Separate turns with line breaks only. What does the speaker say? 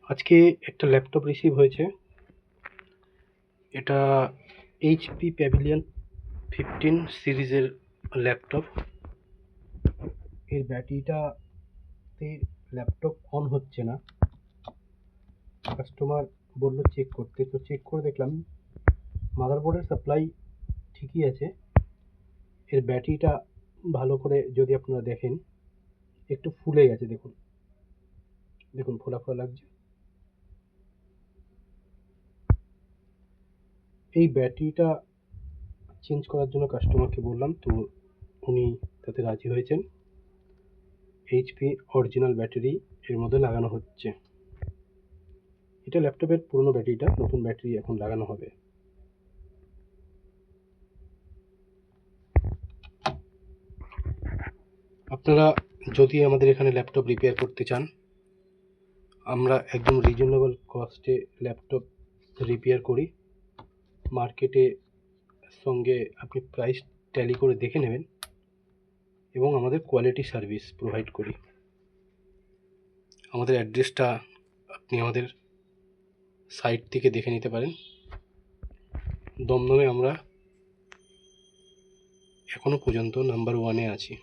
আজকে একটা laptop receive হয়েছে। এটা এইচপি প্যাভিলিয়ন 15 সিরিজের ল্যাপটপ। এর ব্যাটারিটাতে ল্যাপটপ অন হচ্ছে না। কাস্টমার বলল চেক করতে, তো চেক করে দেখলাম মাদারবোর্ডের সাপ্লাই ঠিকই আছে। এর ব্যাটারিটা ভালো করে যদি আপনারা দেখেন একটু ফুলে গেছে, দেখুন দেখুন ফোলা ফোলা লাগছে। এই ব্যাটারিটা চেঞ্জ করার জন্য কাস্টমারকে বললাম, তো উনি তাতে রাজি হয়েছেন। এইচপি অরিজিনাল ব্যাটারি এর মধ্যে লাগানো হচ্ছে। এটা ল্যাপটপের পুরনো ব্যাটারিটা, নতুন ব্যাটারি এখন লাগানো হবে। আপনারা যদি আমাদের এখানে ল্যাপটপ রিপেয়ার করতে চান, আমরা একদম রিজনেবল কস্টে ল্যাপটপ রিপেয়ার করি। মার্কেটে সঙ্গে আপনি প্রাইস ট্যালি করে দেখে নেবেন এবং আমাদের কোয়ালিটি সার্ভিস প্রোভাইড করি। আমাদের অ্যাড্রেসটা আপনি আমাদের সাইট থেকে দেখে নিতে পারেন। দমদমে আমরা এখনো পর্যন্ত নাম্বার 1-এ আছি।